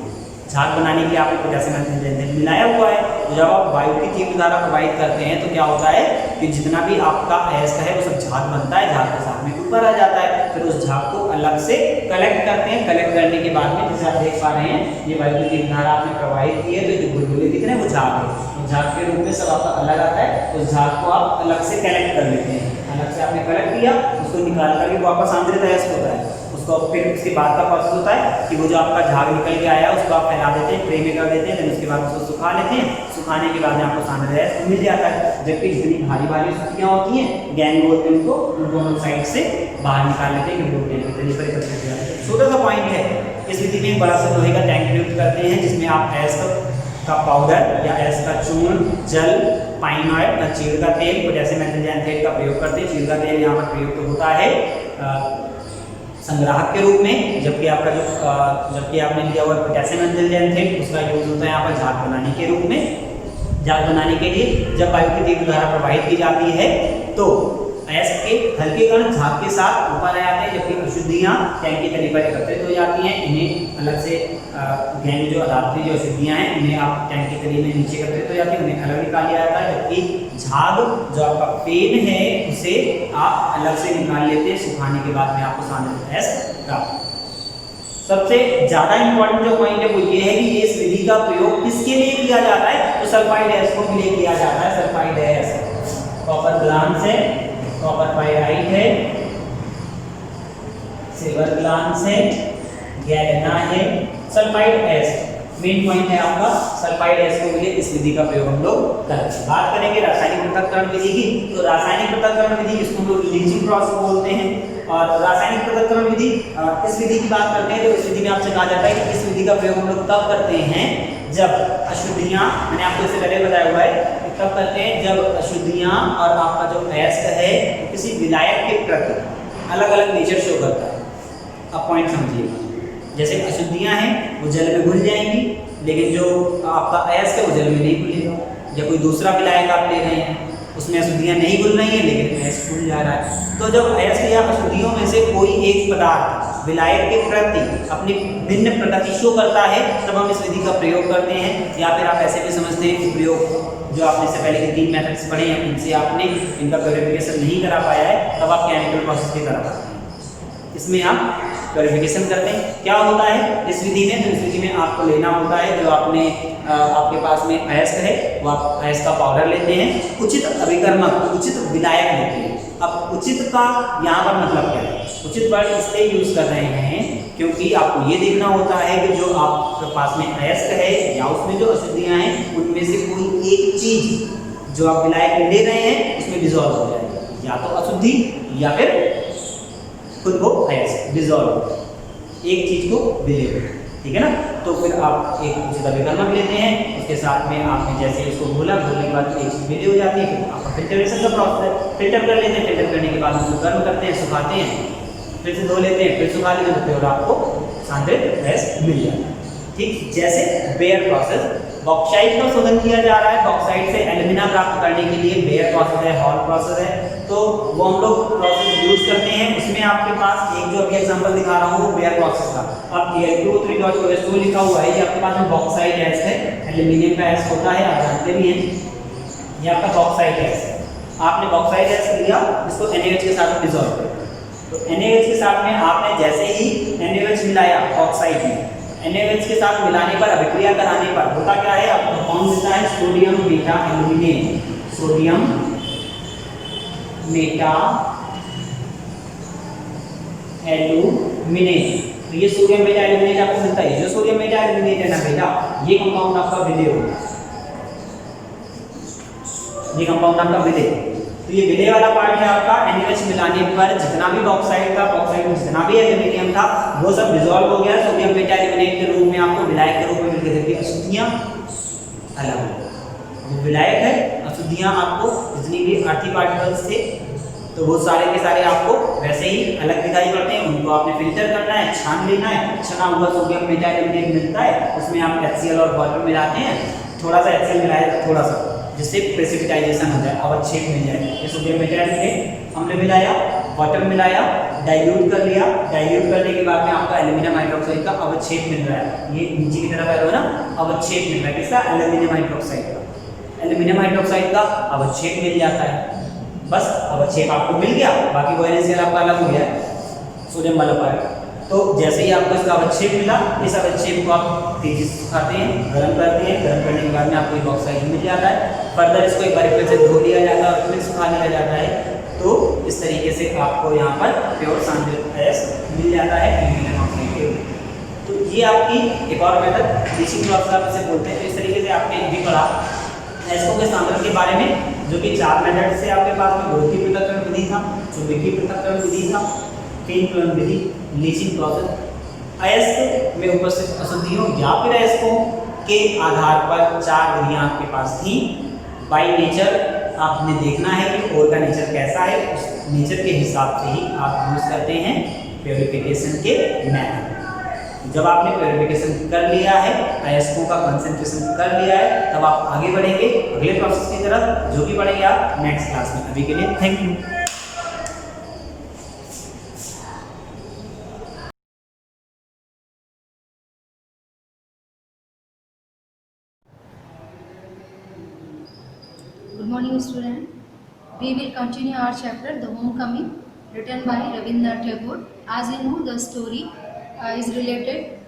झाग बनाने के लिए आपको पोटेशियम एथर जेनसेट मिलाया हुआ है। तो जब आप वायु की तीव्र धारा प्रवाहित करते हैं तो क्या होता है कि जितना भी आपका अयस्क है वो सब झाग बनता है, झाग के साथ में ऊपर आ जाता है। फिर उस झाग को अलग से कलेक्ट करते हैं, कलेक्ट करने के बाद में जैसे आप देख पा रहे हैं ये वायु की तीव्र धारा आपने प्रवाहित की है, तो जो बुलबुले दिख रहे हैं वो झाग है, तो झाग के रूप में सब आपका अलग आता है। उस झाग को आप अलग से कलेक्ट कर लेते हैं, अलग से आपने कलेक्ट किया, उसको निकाल करके वापस आंतरिक अयस्क होता है, उसको फिर उसके बाद का प्रोसेस होता है कि वो जो आपका झाग निकल के आया उसको आप फैला देते हैं, ट्रे में कर देते हैं, फिर उसके बाद उसको सुखा लेते हैं, सुखाने के बाद में आपको सांद्र अयस्क मिल जाता है। जबकि जितनी भारी भारी अशुद्धियाँ होती हैं, गैंग बोलते हैं उनको, उन दोनों साइड से बाहर निकाल लेते हैं क्योंकि वो टैंक की तनी पर एकत्रित हो जाते हैं। छोटा सा पॉइंट है, इस विधि में बड़ा सा लोहे का टैंक प्रयुक्त करते हैं जिसमें आप अयस्क का पाउडर या अयस्क का चूर्ण, जल, पाइन ऑयल, चीड़ का तेल, पोटेशियम एथर जेनसेट का प्रयोग करते हैं। चीड़ का तेल यहाँ पर प्रयुक्त होता है संग्राहक के रूप में, जबकि आपका जबकि आपने लिया हुआ पोटेशियम एथर जेनसेट उसका यूज होता है यहाँ पर झाग बनाने के रूप में। झाग बनाने के लिए जब वायु की तीव्र धारा प्रवाहित की जाती है तो अयस्क के हल्के कण झाग के साथ ऊपर आ जाते हैं, जबकि अशुद्धियाँ टैंक की तली पर एकत्रित हो जाती हैं। इन्हें अलग से गैंग जो अदालती जो अशुद्धियाँ हैं इन्हें आप टैंक की तली में नीचे एकत्रित हो जाती हैं, उन्हें अलग निकाल लिया जाता है। जबकि झाग जो आपका पेन है उसे आप अलग से निकाल लेते हैं, सुखाने के बाद में आपको सांद्र अयस्क प्राप्त। सबसे ज़्यादा इंपॉर्टेंट जो पॉइंट है वो ये है कि इस विधि का प्रयोग किसके लिए किया जाता है, तो सल्फाइड अयस्कों के लिए किया जाता है। सल्फाइड अयस्क कॉपर ग्लांस है, कॉपर पाइराइट है, सिल्वर ग्लांस है, गैलेना है, सल्फाइड अयस्क मेन पॉइंट है आपका। सल्फाइड अयस्कों के लिए इस विधि का प्रयोग हम लोग करते हैं। बात करेंगे रासायनिक पृथक्करण विधि की, तो रासायनिक पृथक्करण विधि इसको हम लोग लीचिंग प्रोसेस बोलते हैं। और रासायनिक पृथक्करण विधि इस विधि की बात करते हैं तो इस विधि में आपसे कहा जाता है कि इस विधि का प्रयोग हम लोग तब करते हैं जब अशुद्धियाँ, मैंने आपको इससे पहले बताया हुआ है, तब करते हैं जब अशुद्धियाँ और आपका जो अयस्क है तो किसी विलायक के प्रति अलग अलग नेचर शो करता है। अब पॉइंट समझिएगा, जैसे अशुद्धियाँ हैं वो जल में घुल जाएंगी, लेकिन जो आपका अयस्क है वो जल में नहीं घुलेगा। या कोई दूसरा विलायक आप ले रहे हैं उसमें अशुद्धियाँ नहीं घुल रही हैं लेकिन अयस्क घुल जा रहा है, तो जब अयस्क या अशुद्धियों में से कोई एक पदार्थ विलायक के प्रति अपनी भिन्न प्रकृति शो करता है तब हम इस विधि का प्रयोग करते हैं। या फिर आप ऐसे भी समझते हैं कि प्रयोग जो आपने इससे पहले के 3 मेथड्स पढ़े हैं उनसे आपने इनका प्योरिफिकेशन नहीं करा पाया है, तब आप केमिकल प्रोसेस भी करा पाते हैं। इसमें आप प्योरिफिकेशन करते हैं। क्या होता है इस विधि में, तो इस विधि में आपको लेना होता है जो आपने आपके पास में अयस्क है वो आप अयस्क का पाउडर लेते हैं, उचित अभिकर्मक, उचित विलायक लेते हैं। अब उचित का यहाँ पर मतलब क्या है, उचित वर्ड इसलिए यूज कर रहे हैं क्योंकि आपको ये देखना होता है कि जो आपके पास में अयस्क है या उसमें जो अशुद्धियाँ हैं उनमें से कोई एक चीज जो आप विलायक ले रहे हैं उसमें डिजॉल्व हो जाएगी, या तो अशुद्धि या फिर खुद वो अयस्क डिजॉल्व, एक चीज को विलय, ठीक है ना। तो फिर आप एक उचित अभिकर्मक लेते हैं, उसके साथ में आपने जैसे इसको घोला, घोलने के बाद एक चीज विलय हो जाती है, फिर आपका फिल्टरेशन का प्रोसेस है, फिल्टर कर लेते हैं, फिल्टर करने के बाद उसको गर्म करते हैं, सुखाते हैं, फिर से धो लेते हैं, फिर सुखा लेते हैं, तो फिर आपको सांद्रित अयस्क मिल जाता है। ठीक जैसे बेयर प्रोसेस बॉक्साइट का शोधन किया जा रहा है। बॉक्साइट से एल्यूमिना प्राप्त करने के लिए बेयर प्रोसेस है, हॉल प्रोसेस है, तो वो हम लोग प्रोसेस यूज करते हैं। उसमें आपके पास एक जो अभी एग्जांपल दिखा रहा हूँ वो बेयर प्रोसेस का, अब Al2O3.OH2 लिखा हुआ है, ये आपके पास में बॉक्साइट गैस है, एल्यूमिनियम का गैस होता है, आप जानते भी हैं, ये आपका बॉक्साइट गैस है। आपने बॉक्साइट गैस लिया, इसको NaOH के साथ डिसॉल्व कर, तो NaOH के साथ में आपने जैसे ही NaOH मिलाया बॉक्साइट में, NaOH के साथ मिलाने पर, अभिक्रिया कराने पर होता क्या है, आपको कौन मिलता है, sodium beta aluminate, sodium Meta aluminate. तो ये सोडियम मेटा एल्यूमिनेट आपको मिलता है। जो सोडियम मेटा एल्यूमिनेट है ना बेटा, ये कंपाउंड आपका विलेय होगा, ये कंपाउंड आपका विलेय। तो ये विलेय वाला पार्ट है आपका। NaOH मिलाने पर जितना भी बॉक्साइट था, बॉक्साइट में जितना भी एल्यूमिनियम था, वो सब डिसॉल्व हो गया, सोडियम मेटा एल्यूमिनेट के रूप में आपको विलायक के रूप में मिल गई। अशुद्धियां अलग हो गई, वो विलायक है, अशुद्धियां आपको जितनी भी अर्थी पार्टिकल्स थे तो वो सारे के सारे आपको वैसे ही अलग दिखाई पड़ते हैं, उनको आपने फिल्टर करना है, छान लेना है। छना हुआ सोडियम मेटा एल्यूमिनेट मिलता है, उसमें आप HCl और वाटर मिलाते हैं, थोड़ा सा HCl मिलाया थोड़ा सा, जिससे प्रेसिपिटाइजेशन हो जाए, अवक्षेप मिल जाए। ये सोडियम मेटा एल्यूमिनेट हमने मिलाया, वाटर मिलाया, डाइल्यूट कर लिया, डाइल्यूट करने के बाद में आपका एल्यूमिनियम हाइड्रोक्साइड का अवक्षेप मिल रहा है। ये नीचे की तरफ है ना, अवक्षेप मिल रहा है, किसका, एल्यूमिनियम हाइड्रोक्साइड का। एल्यूमिनियम हाइड्रोक्साइड का अवक्षेप मिल जाता है, बस अवक्षेप आपको मिल गया, बाकी वो NaCl आपका अलग हो गया सोडियम वाला पार्ट। तो जैसे ही आपको इसका अवक्षेप मिला, इस अवक्षेप को आप तेजी से सुखाते हैं, गर्म करते हैं, गर्म करने के बाद में आपको बॉक्साइट मिल जाता है। फर्दर इसको एक बार फिर से धो लिया जाता है और फिर सुखा लिया जाता है, तो इस तरीके से आपको यहाँ पर प्योर सांद्रित गैस मिल जाता है एल्यूमिनियम ऑक्साइड के रूप। तो ये आपकी एक और मेथड लीचिंग प्रोसेस आप इसे बोलते हैं। तो इस तरीके से आपने भी पढ़ा एस्को के सांद्रण के बारे में, जो कि 4 मेथड से आपके पास में गोरकी पृथक्करण विधि था, चुंबकीय पृथक्करण विधि था, फिन क्लोन विधि, लीचिंग प्रोसेस। अयस्क में उपस्थित अशुद्धियों या फिर अयस्कों के आधार पर 4 विधियां आपके पास थी। बाय नेचर आपने देखना है कि और का नेचर कैसा है, उस नेचर के हिसाब से ही आप यूज करते हैं प्योरिफिकेशन के मेथड। जब आपने प्योरिफिकेशन कर लिया है, अयस्कों का कंसंट्रेशन कर लिया है, तब आप आगे बढ़ेंगे अगले प्रोसेस की तरफ, जो कि पढ़ेंगे आप नेक्स्ट क्लास में। अभी के लिए thank you. Good morning, student. We will continue our chapter, The Homecoming, written by Rabindranath Tagore. As you know, the story is related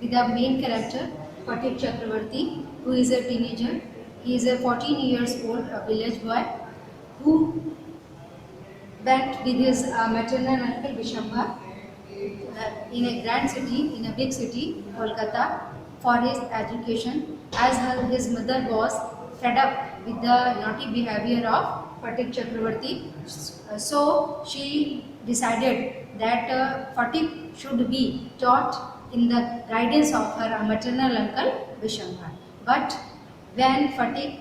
with the main character, Patik Chakravarti, who is a teenager. He is a 14 years old, a village boy, who went with his maternal uncle Vishamba in a grand city, in a big city, Kolkata, for his education, as his mother was fed up with the naughty behavior of Patik Chakravarti. So she decided that Patik should be taught in the guidance of her maternal uncle Vishamba. But when Patik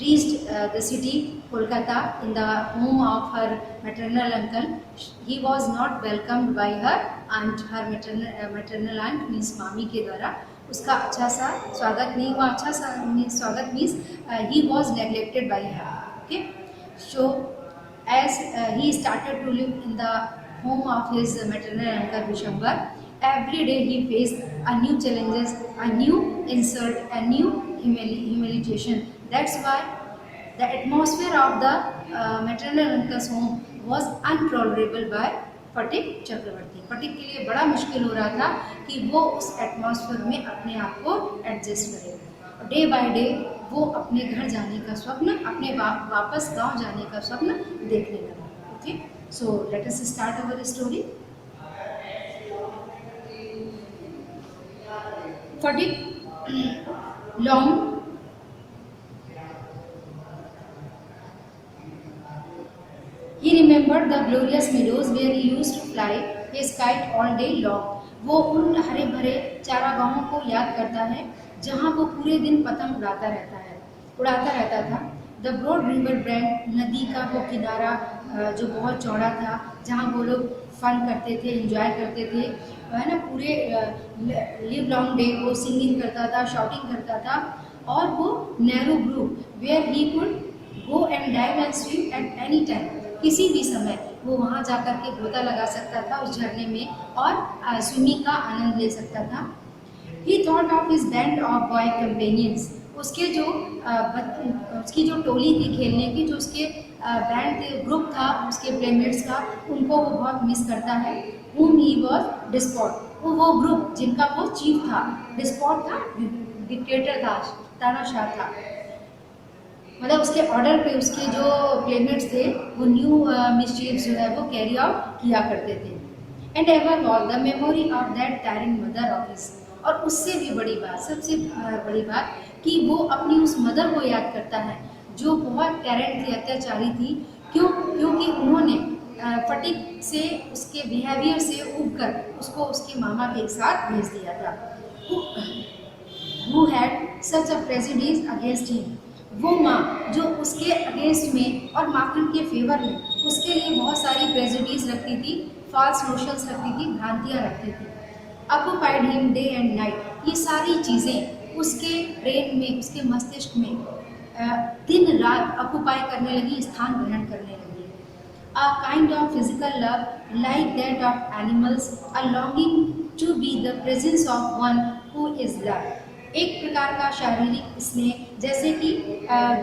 reached the city Kolkata in the home of her maternal uncle, he was not welcomed by her aunt, her maternal aunt means mami के द्वारा उसका अच्छा सा स्वागत नहीं हुआ। अच्छा सा स्वागत means he was neglected by her. Okay, so as he started to live in the home of his maternal uncle Vishamba, every day he faced a new challenges, a new insult, a new humiliation. That's why the atmosphere of the maternal uncle's home was intolerable by Patik Chakravarti. Patik के लिए बड़ा मुश्किल हो रहा था कि वो उस एटमॉस्फेयर में अपने आप को एडजस्ट करे। डे बाय डे वो अपने घर जाने का स्वप्न, अपने वापस गांव जाने का स्वप्न देखने लगा। Okay, so let us start our story. Patik long he remembered the glorious meadows where he used to fly his kite all day long. वो उन हरे भरे चारागाहों को याद करता है जहाँ वो पूरे दिन पतंग उड़ाता रहता था। द ब्रॉड रिवर बैंक, नदी का वो किनारा जो बहुत चौड़ा था, जहाँ वो लोग फन करते थे, एंजॉय करते थे, है ना। पूरे लिव लॉन्ग डे वो सिंगिंग करता था, शॉटिंग करता था। और वो narrow group where he could go and dive and swim at any time, किसी भी समय वो वहाँ जा कर के गोता लगा सकता था उस झरने में और स्विमिंग का आनंद ले सकता था। ही thought of his band of boy companions, उसके जो उसकी जो टोली थी खेलने की, जो उसके बैंड थे, ग्रुप था उसके प्लेमेट्स का, उनको वो बहुत मिस करता है। whom he was despot, वो ग्रुप जिनका वो चीफ था, डिस्पॉट था, डिक्टेटर था, तानाशाह था। मतलब उसके ऑर्डर पे उसके जो प्लेमेट्स थे वो न्यू मिसचीफ्स जो है वो कैरी आउट किया करते थे। And ever wall the memory of that tiring mother of his, और उससे भी बड़ी बात, सबसे बड़ी बात कि वो अपनी उस मदर को याद करता है जो बहुत टैरेंट थी, अत्याचारी थी। क्योंकि उन्होंने फटीक से, उसके बिहेवियर से उब कर उसको उसके मामा के साथ भेज दिया था। Who had such a prejudice against him, वो माँ जो उसके अगेंस्ट में और माखन के फेवर में उसके लिए बहुत सारी प्रेजुडिस रखती थी, फॉल्स नोशंस रखती थी, भ्रांतियाँ रखती थी। Occupied him day and night, ये सारी चीज़ें उसके ब्रेन में, उसके मस्तिष्क में दिन रात ऑक्यूपाई करने लगी, स्थान ग्रहण करने लगी। A kind of physical love like that of animals, a longing to be the presence of one who is love, एक प्रकार का शारीरिक स्नेह जैसे कि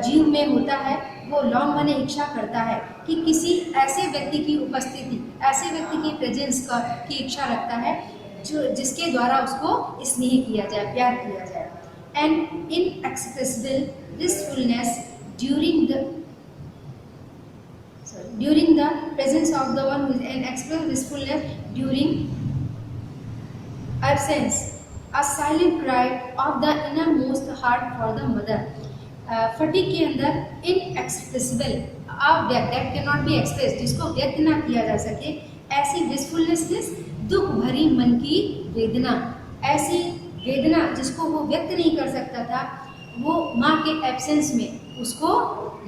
जीव में होता है, वो लॉन्ग माने इच्छा करता है कि किसी ऐसे व्यक्ति की उपस्थिति, ऐसे व्यक्ति की प्रेजेंस का की इच्छा रखता है जो जिसके द्वारा उसको स्नेह किया जाए, प्यार किया जाए। And inexpressible wishfulness during the presence of the one who is an express wishfulness during absence, a silent cry of the innermost heart for the mother। Fatigue के अंदर इनएक्सप्रेसिबल, अव्यक्त, that can not be express, जिसको व्यक्त ना किया जा सके, ऐसी विशफुलनेस, दुख भरी मन की वेदना, ऐसी वेदना जिसको वो व्यक्त नहीं कर सकता था, वो माँ के एब्सेंस में उसको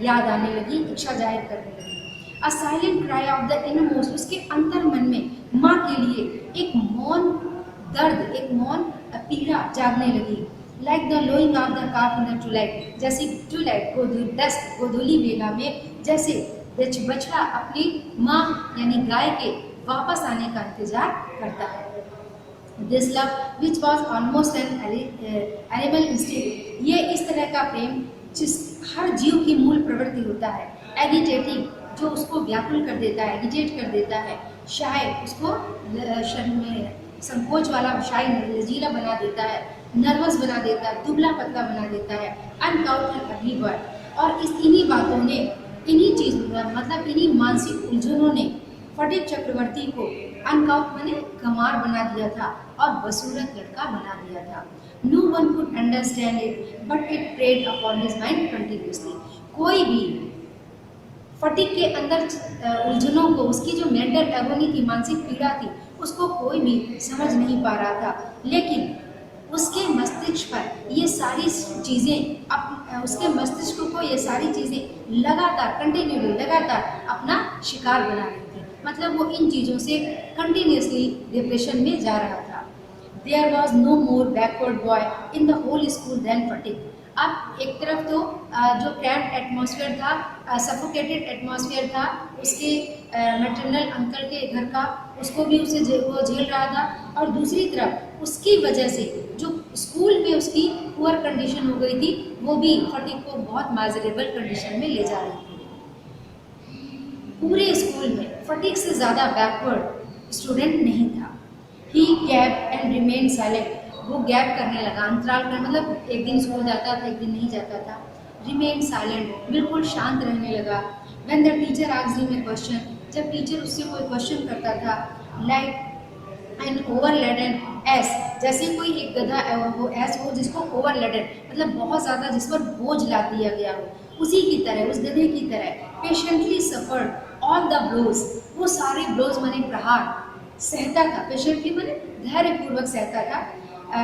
याद आने लगी, इच्छा जाहिर करने लगी। A silent cry of the innermost, उसके अंतर मन में माँ के लिए एक मौन दर्द, एक मौन पीड़ा जागने लगी। Like the lowing of the calf in the twilight, जैसे ट्यूलाइट डस्ट गोधूली बेला में जैसे बछड़ा अपनी माँ यानी गाय के वापस आने का इंतजार करता है। This love which was almost an animal instinct, ये इस तरह का प्रेम जिस हर जीव की मूल प्रवृत्ति होता है। एगिटेटिव, जो उसको व्याकुल कर देता है, एगिटेट कर देता है। शायद उसको संकोच वाला, शायद लचीला बना देता है, नर्वस बना देता है, दुबला पतला बना देता है। अनकाउंट एंड अगली वर्ड, और इन्हीं बातों ने, इन्हीं मानसिक उलझनों ने फटीक चक्रवर्ती को अनकाउंट माने गंवार बना दिया था और बसूरत लड़का बना दिया था। No one could understand it but it preyed upon his mind continuously, कोई भी फटीक के अंदर उलझनों को, उसकी जो मेंटल एगोनी थी, मानसिक पीड़ा थी, उसको कोई भी समझ नहीं पा रहा था, लेकिन उसके मस्तिष्क पर ये सारी चीज़ें, उसके मस्तिष्क को ये सारी चीज़ें लगातार, कंटिन्यूली, लगातार अपना शिकार बना रही थी। मतलब वो इन चीज़ों से कंटिन्यूसली डिप्रेशन में जा रहा था। There was no more backward boy in the whole school than Phatik. अब एक तरफ तो जो क्रैम्प्ड एटमॉस्फेयर था, सफोकेटेड एटमॉस्फेयर था उसके मैटरनल अंकल के घर का, उसको भी वो झेल रहा था, और दूसरी तरफ उसकी वजह से जो स्कूल में उसकी पुअर कंडीशन हो गई थी, वो भी फटीक को बहुत माजरेबल कंडीशन में ले जा रही थी। पूरे स्कूल में फटीक से ज़्यादा बैकवर्ड स्टूडेंट नहीं था। ही गैप एंड रिमेन साइलेंट, वो गैप करने लगा, अंतराल कर, मतलब एक दिन स्कूल जाता था, एक दिन नहीं जाता था। रिमेन साइलेंट, बिल्कुल शांत रहने लगा। When the teacher asked him a question, जब टीचर उससे कोई क्वेश्चन करता था, लाइक एन ओवरलेडन एस, जैसे कोई एक गधा वो एस हो जिसको ओवरलेडन मतलब बहुत ज़्यादा जिस पर बोझ ला दिया गया हो, उसी की तरह, उस गधे की तरह patiently suffered all the blows, वो सारे ब्लोज माने प्रहार सहता था। पेशेंटली माने धैर्यपूर्वक सहता था,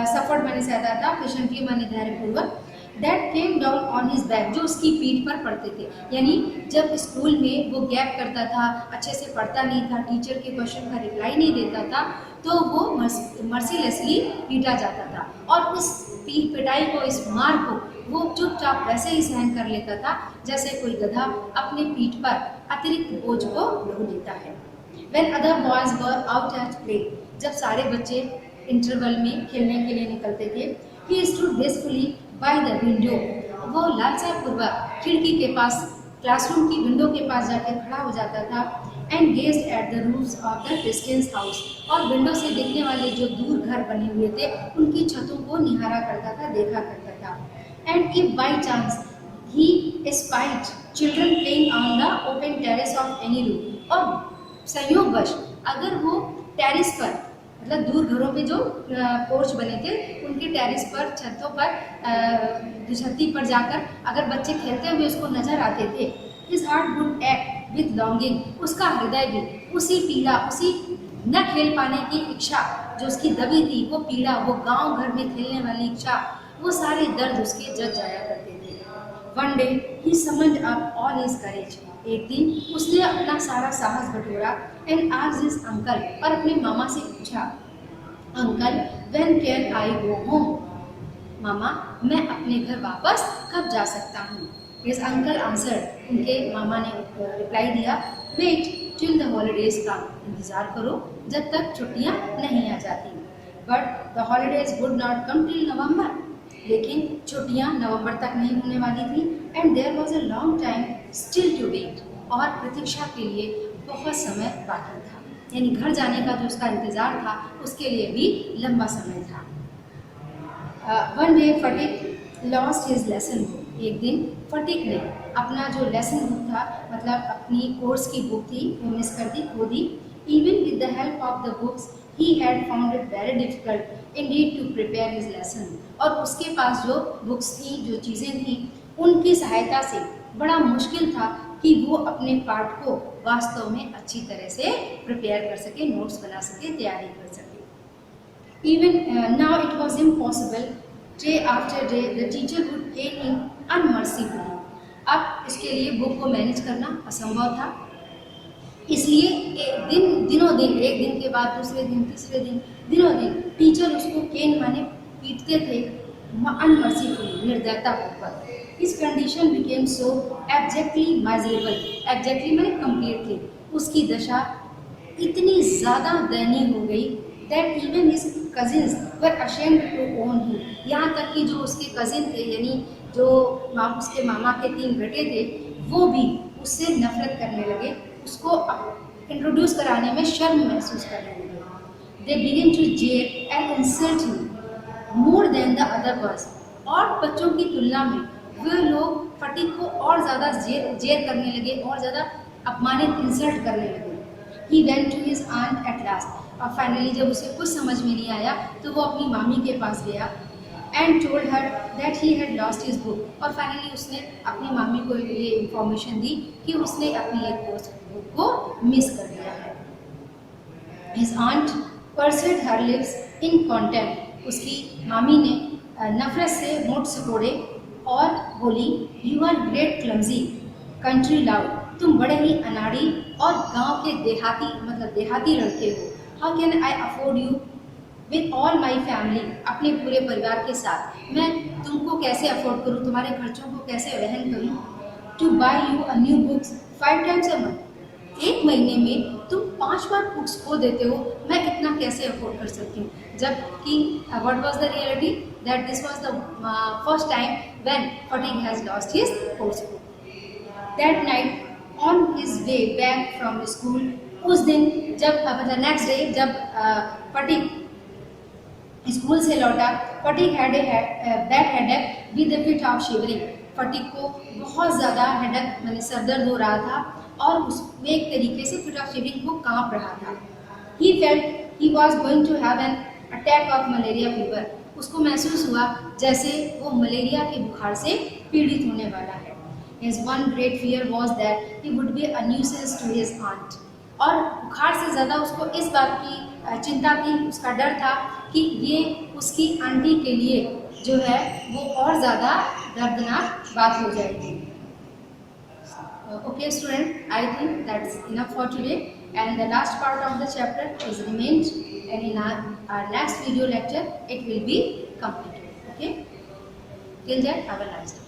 सफर्ड माने सहता था, पेशेंटली माने धैर्यपूर्वक। That came down on his back, जो उसकी पीठ पर पड़ते थे। यानी जब स्कूल में वो गैप करता था, अच्छे से पढ़ता नहीं था, टीचर के क्वेश्चन का रिप्लाई नहीं देता था, तो वो मर्सीलेसली पीटा जाता था। और इस पिटाई को, इस मार को वो चुपचाप वैसे ही सहन कर लेता था जैसे कोई गधा अपने पीठ पर अतिरिक्त बोझ को ढो लेता है। When other boys were out at play, जब सारे बच्चे इंटरवल में खेलने के लिए निकलते थे, he stood gracefully by the window, वो लालसापूर्वक खिड़की के पास, क्लासरूम की विंडो के पास जाकर खड़ा हो जाता था, and gazed at the roofs of the distant house, और विंडो से दिखने वाले जो दूर घर बने हुए थे उनकी छतों को निहारा करता था, देखा करता था। And if by chance he espied children playing on the open terrace of any room, और संयोगवश अगर वो टेरिस पर, मतलब दूर घरों पे जो पोर्च बने थे उनके टेरिस पर, छतों पर, छत्ती पर जाकर अगर बच्चे खेलते हुए उसको नजर आते थे, his heart would act with longing, उसका हृदय भी उसी पीड़ा, उसी न खेल पाने की इच्छा जो उसकी दबी थी, वो पीड़ा, वो गांव घर में खेलने वाली इच्छा, वो सारे दर्द उसके जग जाया करते थे। वन डे ही समन्ड अप ऑल हिज करेज, एक दिन उसने अपना सारा साहस बटोरा, एंड आस्क्ड हिज अंकल, और अपने मामा से पूछा, uncle when can I go home, मामा मैं अपने घर वापस कब जा सकता हूँ। हिज अंकल आंसर्ड, उनके मामा ने रिप्लाई दिया, wait till the holidays come, इंतजार करो जब तक छुट्टियाँ नहीं आ जाती। But the holidays would not come till November, लेकिन छुट्टियां नवंबर तक नहीं होने वाली थी। And there was a long time still to wait, और प्रतीक्षा के लिए बहुत समय बाकी था, यानी घर जाने का जो उसका इंतज़ार था उसके लिए भी लंबा समय था। One day Phatik lost his lesson book, एक दिन फटिक ने अपना जो लेसन बुक था, मतलब अपनी कोर्स की बुक थी, वो मिस कर दी, खो दी। Even with the help of the books he had found it very difficult indeed to prepare his lesson, और उसके पास जो बुक्स थी, जो चीज़ें थी, उनकी सहायता से बड़ा मुश्किल था कि वो अपने पाठ को वास्तव में अच्छी तरह से प्रिपेयर कर सके, नोट्स बना सके, तैयारी कर सके। Even now it was impossible, day after day the teacher would cane him unmercifully, अब इसके लिए बुक को मैनेज करना असंभव था, इसलिए दिनों दिन, एक दिन के बाद दूसरे दिन, तीसरे दिन, दिनों दिन टीचर उसको केन माने पीटते थे, अनमर्सीफुली, निर्दयतापूर्वक। इस condition became so abjectly miserable, abjectly माने कम्प्लीटली, उसकी दशा इतनी ज़्यादा दयनीय हो गई that even his cousins were ashamed to own him, यहाँ तक कि जो उसके कजिन थे, यानी जो उसके मामा के 3 बेटे थे, वो भी उससे नफरत करने लगे, उसको इंट्रोड्यूस कराने में शर्म महसूस करने लगे। They begin to jeer and insult him more than the other boys, और बच्चों की तुलना में वे लोग फटीक को और ज़्यादा जेर करने लगे, और ज़्यादा अपमानित, इंसल्ट करने लगे। He went to his aunt at last, और फाइनली जब उसे कुछ समझ में नहीं आया तो वो अपनी मामी के पास गया, and told her that he had lost his book, और फाइनली उसने अपनी मामी को ये इंफॉर्मेशन दी कि उसने अपनी एक कोर्स बुक को मिस कर दिया है। His aunt pursed her lips in contempt, उसकी मामी ने नफरत से होंठ सिकोड़े और बोली, you are great clumsy country lout, तुम बड़े ही अनाड़ी और गांव के देहाती, मतलब देहाती लड़के हो। How can I afford you with all my family, अपने पूरे परिवार के साथ मैं तुमको कैसे अफोर्ड करूँ, तुम्हारे खर्चों को कैसे वहन करूँ। Two by you a new books 5 times a month, एक महीने में तुम 5 बार बुक्स खो देते हो, मैं इतना कैसे अफोर्ड कर सकती हूँ। जबकि what was the reality, that this was the first time when fatigue has lost his course book. That night on his way back from school, उस दिन जब, मतलब नेक्स्ट डे जब फटीक स्कूल से लौटा, fatigue had a bad headache with a fit of shivering, fatigue को बहुत ज़्यादा हेडेक, मैंने सर दर्द हो रहा था, और उसमें एक तरीके से फिट ऑफ शिवरिंग वो काँप रहा था। He felt he was going to have an attack of malaria fever, उसको महसूस हुआ जैसे वो मलेरिया के बुखार से पीड़ित होने वाला है। His one great fear was that he would be a nuisance to his aunt, और बुखार से ज़्यादा उसको इस बात की चिंता थी, उसका डर था कि ये उसकी आंटी के लिए जो है वो और ज़्यादा दर्दनाक बात हो जाएगी। Okay student, I think that's enough for today, and the last part of the chapter is remains, and in our next video lecture it will be completed. Okay, till then have a nice day.